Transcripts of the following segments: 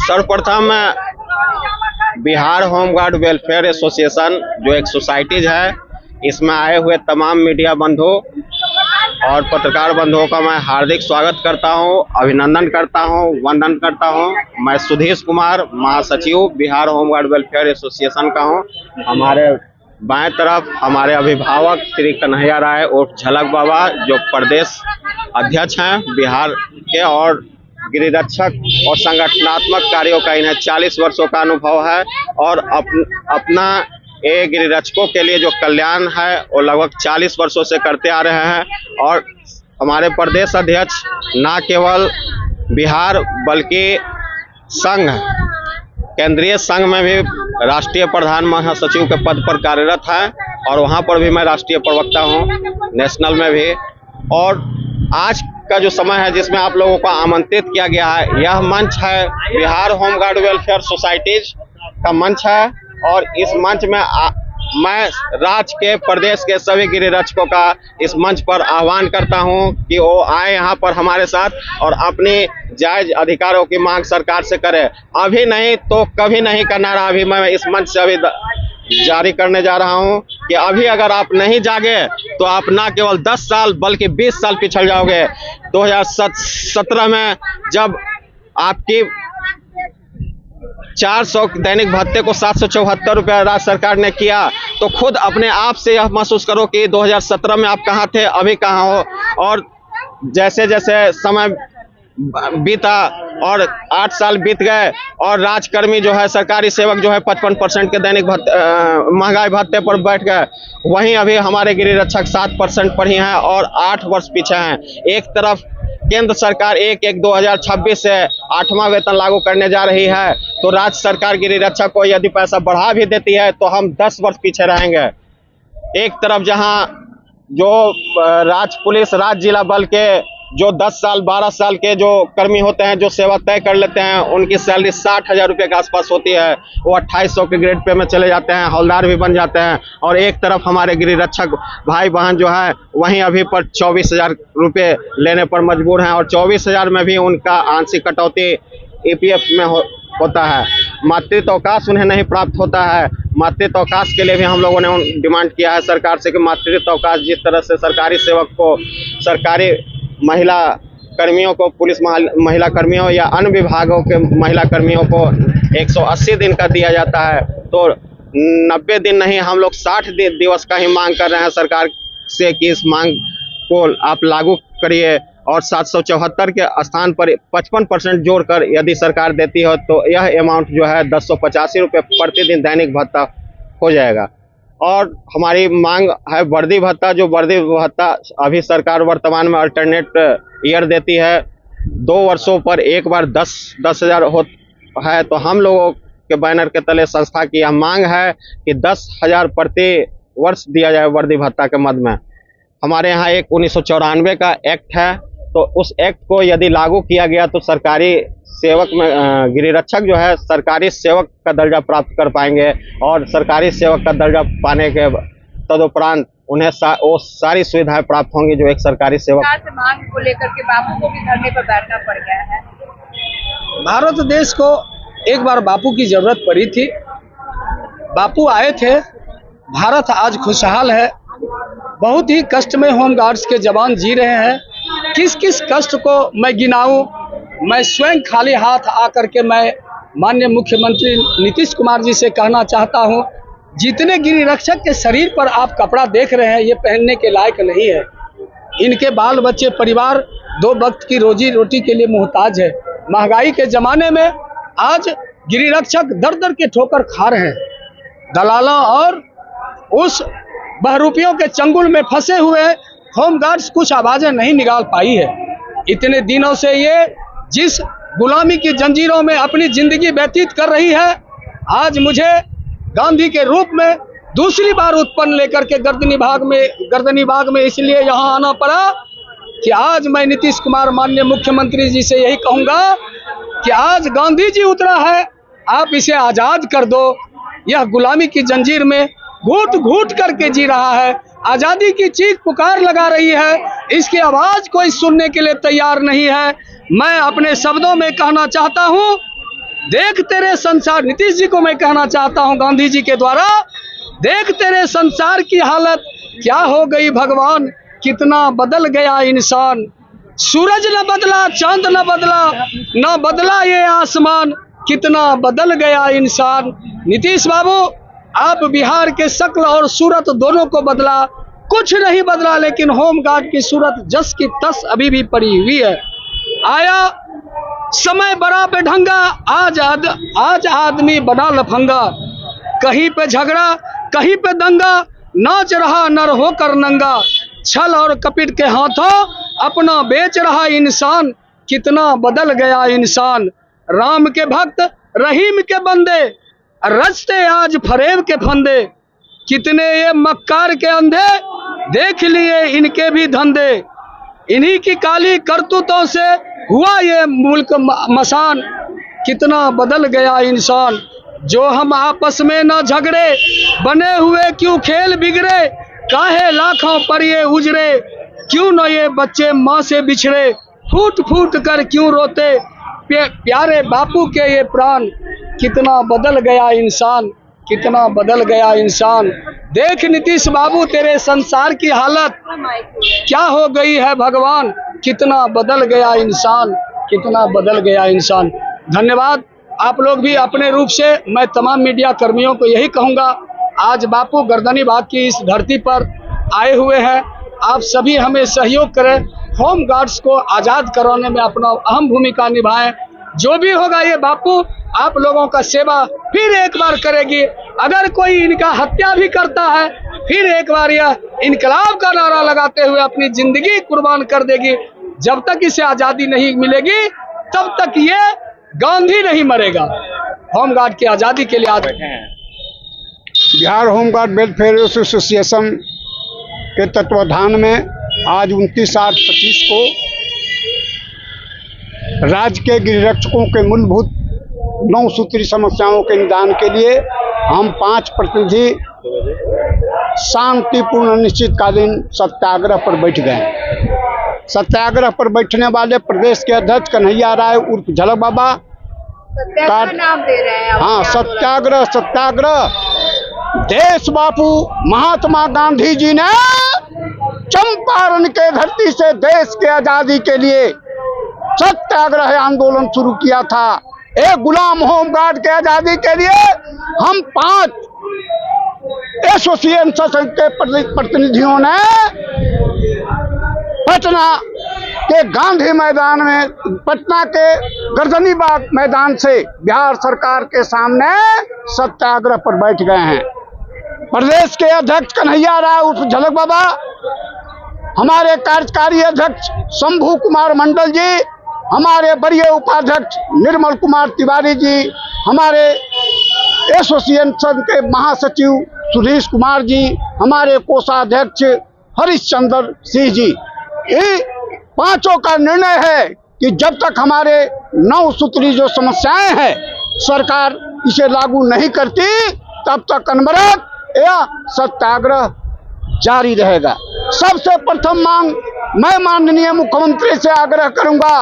सर्वप्रथम Bihar home guard welfare association जो एक सोसाइटीज है, इसमें आए हुए तमाम मीडिया बंधु और पत्रकार बंधुओं का मैं हार्दिक स्वागत करता हूं, अभिनंदन करता हूं, वंदन करता हूं। मैं सुधीश कुमार, महासचिव बिहार होमगार्ड वेलफेयर एसोसिएशन का हूं। हमारे बाएं तरफ हमारे अभिभावक श्री कन्हैया राय उर्फ झलक बाबा, जो प्रदेश अध्यक्ष हैं बिहार के, और गिरिरक्षक और संगठनात्मक कार्यों का इन्हें 40 वर्षों का अनुभव है और अपना ये गिरिरक्षकों के लिए जो कल्याण है वो लगभग 40 वर्षों से करते आ रहे हैं। और हमारे प्रदेश अध्यक्ष न केवल बिहार बल्कि संघ, केंद्रीय संघ में भी राष्ट्रीय प्रधान महासचिव के पद पर कार्यरत है और वहां पर भी मैं राष्ट्रीय प्रवक्ता हूं, नेशनल में भी। और आज का जो समय है जिसमें आप लोगों को आमंत्रित किया गया है, यह मंच है बिहार होमगार्ड वेलफेयर सोसाइटीज का मंच है। और इस मंच में मैं राज्य के, प्रदेश के सभी गिरिरक्षकों का इस मंच पर आह्वान करता हूं कि वो आए यहाँ पर हमारे साथ और अपनी जायज अधिकारों की मांग सरकार से करें। अभी नहीं तो कभी नहीं का नारा अभी मैं इस मंच से अभी जारी करने जा रहा हूं कि अभी अगर आप नहीं जागे तो आप ना केवल 10 साल बल्कि 20 साल पिछड़ जाओगे। 2017 में जब आपकी 400 दैनिक भत्ते को 774 रुपया राज्य सरकार ने किया, तो खुद अपने आप से यह महसूस करो कि 2017 में आप कहाँ थे, अभी कहाँ हो। और जैसे जैसे समय बीता और 8 साल बीत गए और राजकर्मी जो है, सरकारी सेवक जो है 55% के दैनिक महंगाई भत्ते पर बैठ गए, वहीं अभी हमारे गिरिरक्षक 7% पर ही हैं और 8 वर्ष पीछे हैं। एक तरफ केंद्र सरकार 1/1/2026 से 8वां वेतन लागू करने जा रही है, तो राज्य सरकार गिरिरक्षक को यदि पैसा बढ़ा भी देती है तो हम 10 वर्ष पीछे रहेंगे। एक तरफ जहां जो राज्य पुलिस, राज्य जिला बल के जो 10 साल 12 साल के जो कर्मी होते हैं, जो सेवा तय कर लेते हैं, उनकी सैलरी 60,000 रुपये के आसपास होती है, वो 2800 के ग्रेड पे में चले जाते हैं, हवलदार भी बन जाते हैं। और एक तरफ हमारे गिरिरक्षक भाई बहन जो है वहीं अभी पर 24,000 रुपये लेने पर मजबूर हैं और 24,000 में भी उनका आंशिक कटौती EPF में होता है। मातृत्व अवकाश उन्हें नहीं प्राप्त होता है। मातृत्व अवकाश के लिए भी हम लोगों ने डिमांड किया है सरकार से कि मातृत्व अवकाश जिस तरह से सरकारी सेवक को, सरकारी महिला कर्मियों को, पुलिस महिला कर्मियों या अन्य विभागों के महिला कर्मियों को 180 दिन का दिया जाता है, तो 90 दिन नहीं, हम लोग 60 दिवस का ही मांग कर रहे हैं सरकार से कि इस मांग को आप लागू करिए। और 774 के स्थान पर 55% जोड़कर यदि सरकार देती हो तो यह अमाउंट जो है 1085 रुपये प्रतिदिन दैनिक भत्ता हो जाएगा। और हमारी मांग है वर्दी भत्ता, जो वर्दी भत्ता अभी सरकार वर्तमान में अल्टरनेट ईयर देती है। 2 वर्षों पर एक बार 10,000 है, तो हम लोगों के बैनर के तले संस्था की यह मांग है कि 10,000 प्रति वर्ष दिया जाए वर्दी भत्ता के मद में। हमारे यहाँ एक 1994 का एक्ट है, तो उस एक्ट को यदि लागू किया गया तो सरकारी सेवक में गिरिरक्षक जो है सरकारी सेवक का दर्जा प्राप्त कर पाएंगे और सरकारी सेवक का दर्जा पाने के तदुपरांत उन्हें वो सारी सुविधाएं प्राप्त होंगी जो एक सरकारी सेवक। से मांग को लेकर के बापू को भी धरने पर बैठना पड़ गया है। भारत देश को एक बार बापू की जरूरत पड़ी थी, बापू आए थे, भारत आज खुशहाल है। बहुत ही कष्ट में होमगार्ड्स के जवान जी रहे हैं। किस किस कष्ट को मैं गिनाऊं? मैं स्वयं खाली हाथ आकर के मैं माननीय मुख्यमंत्री नीतीश कुमार जी से कहना चाहता हूं, जितने गिरिरक्षक के शरीर पर आप कपड़ा देख रहे हैं ये पहनने के लायक नहीं है। इनके बाल बच्चे, परिवार 2 वक्त की रोजी रोटी के लिए मोहताज है। महंगाई के ज़माने में आज गिरिरक्षक दर दर के ठोकर खा रहे हैं। दलालों और उस बहरूपियों के चंगुल में फंसे हुए होमगार्ड्स कुछ आवाज़ें नहीं निकाल पाई है। इतने दिनों से ये जिस गुलामी की जंजीरों में अपनी जिंदगी व्यतीत कर रही है, आज मुझे गांधी के रूप में दूसरी बार उत्पन्न लेकर के गर्दनी बाग में इसलिए यहाँ आना पड़ा कि आज मैं नीतीश कुमार माननीय मुख्यमंत्री जी से यही कहूँगा कि आज गांधी जी उतरा है, आप इसे आज़ाद कर दो। यह गुलामी की जंजीर में घूट घूट करके जी रहा है, आज़ादी की चीख पुकार लगा रही है, इसकी आवाज़ कोई सुनने के लिए तैयार नहीं है। मैं अपने शब्दों में कहना चाहता हूँ, देख तेरे संसार, नीतीश जी को मैं कहना चाहता हूं गांधी जी के द्वारा, देख तेरे संसार की हालत क्या हो गई भगवान, कितना बदल गया इंसान। सूरज न बदला, चांद न बदला, न बदला ये आसमान, कितना बदल गया इंसान। नीतीश बाबू, आप बिहार के शक्ल और सूरत दोनों को बदला, कुछ नहीं बदला, लेकिन होमगार्ड की सूरत जस की तस अभी भी पड़ी हुई है। आया समय बड़ा बेढंगा, आज आदमी बना लफंगा, कहीं पे झगड़ा कहीं पे दंगा, नाच रहा नर होकर नंगा, छल और कपट के हाथों अपना बेच रहा इंसान, कितना बदल गया इंसान। राम के भक्त रहीम के बंदे, रचते आज फरेब के फंदे, कितने ये मक्कार के अंधे, देख लिए इनके भी धंधे। इन्हीं की काली करतूतों से हुआ ये मुल्क मसान, कितना बदल गया इंसान। जो हम आपस में न झगड़े, बने हुए क्यों खेल बिगड़े, काहे लाखों पर ये उजड़े, क्यों न ये बच्चे माँ से बिछड़े, फूट फूट कर क्यों रोते, प्यारे बापू के ये प्राण, कितना बदल गया इंसान, कितना बदल गया इंसान। देख नीतीश बाबू तेरे संसार की हालत क्या हो गई है भगवान, कितना बदल गया इंसान, कितना बदल गया इंसान। धन्यवाद। आप लोग भी अपने रूप से, मैं तमाम मीडिया कर्मियों को यही कहूँगा, आज बापू गर्दनी बाग की इस धरती पर आए हुए हैं, आप सभी हमें सहयोग करें, होम गार्ड्स को आज़ाद कराने में अपना अहम भूमिका निभाएं। जो भी होगा ये बापू आप लोगों का सेवा फिर एक बार करेगी। अगर कोई इनका हत्या भी करता है, फिर एक बार यह इनकलाब का नारा लगाते हुए अपनी जिंदगी कुर्बान कर देगी। जब तक इसे आज़ादी नहीं मिलेगी तब तक ये गांधी नहीं मरेगा। होमगार्ड की आज़ादी के लिए आज बिहार होमगार्ड वेलफेयर एसोसिएशन के तत्वाधान में आज 29/8/25 को राज्य के गृहरक्षकों के मूलभूत 9 सूत्री समस्याओं के निदान के लिए हम 5 प्रतिनिधि शांतिपूर्ण अनिश्चितकालीन सत्याग्रह पर बैठ गए। सत्याग्रह पर बैठने वाले प्रदेश के अध्यक्ष कन्हैया राय उर्फ झलक बाबा का नाम दे रहे हैं। हाँ, सत्याग्रह देश बापू महात्मा गांधी जी ने चंपारण के धरती से देश के आजादी के लिए सत्याग्रह आंदोलन शुरू किया था। एक गुलाम होमगार्ड के आजादी के लिए हम 5 एसोसिएशन के प्रतिनिधियों ने पटना के गांधी मैदान में, पटना के गर्दनी बाग मैदान से बिहार सरकार के सामने सत्याग्रह पर बैठ गए हैं। प्रदेश के अध्यक्ष कन्हैया राय उर्फ झलक बाबा, हमारे कार्यकारी अध्यक्ष शंभू कुमार मंडल जी, हमारे वरीय उपाध्यक्ष निर्मल कुमार तिवारी जी, हमारे एसोसिएशन के महासचिव सुधीश कुमार जी, हमारे कोषाध्यक्ष हरिश्चंद्र सिंह जी, ये 5 का निर्णय है कि जब तक हमारे 9 सूत्री जो समस्याएं हैं सरकार इसे लागू नहीं करती तब तक अनवरत या सत्याग्रह जारी रहेगा। सबसे प्रथम मांग मैं माननीय मुख्यमंत्री से आग्रह करूंगा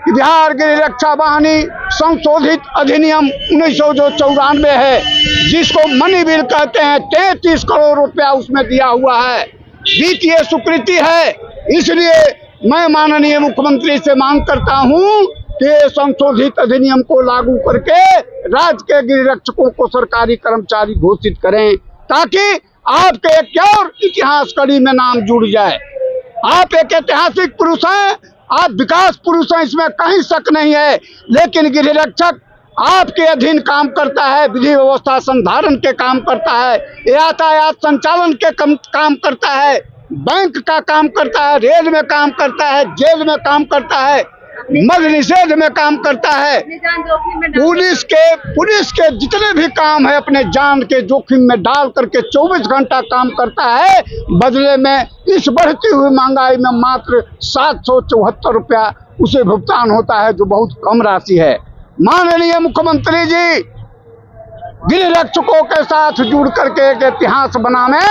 कि बिहार गृह रक्षा वाहिनी संशोधित अधिनियम 1994 है, जिसको मनी बिल कहते हैं, 33 करोड़ रुपया उसमें दिया हुआ है, वित्तीय स्वीकृति है। इसलिए मैं माननीय मुख्यमंत्री से मांग करता हूं कि संशोधित अधिनियम को लागू करके राज्य के गृह रक्षकों को सरकारी कर्मचारी घोषित करें, ताकि आपके एक और इतिहास कड़ी में नाम जुड़ जाए। आप एक ऐतिहासिक पुरुष हैं, आप विकास पुरुष हैं, इसमें कहीं शक नहीं है, लेकिन गृह रक्षक आपके अधीन काम करता है, विधि व्यवस्था संधारण के काम करता है, यातायात संचालन के काम करता है, बैंक का काम करता है, रेल में काम करता है, जेल में काम करता है, मद्य निषेध में काम करता है, पुलिस के जितने भी काम है अपने जान के जोखिम में डाल करके 24 घंटा काम करता है। बदले में इस बढ़ती हुई महंगाई में मात्र 774 रुपया उसे भुगतान होता है, जो बहुत कम राशि है। माननीय मुख्यमंत्री जी, गृह रक्षकों के साथ जुड़ करके एक इतिहास बनाने,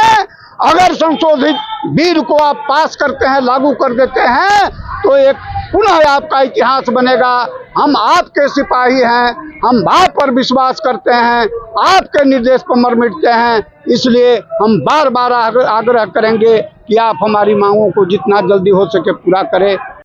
अगर संशोधित बिल को आप पास करते हैं, लागू कर देते हैं, तो एक पुनः आपका इतिहास बनेगा। हम आपके सिपाही हैं, हम आप पर विश्वास करते हैं, आपके निर्देश पर मर मिटते हैं। इसलिए हम बार बार आग्रह करेंगे कि आप हमारी मांगों को जितना जल्दी हो सके पूरा करें।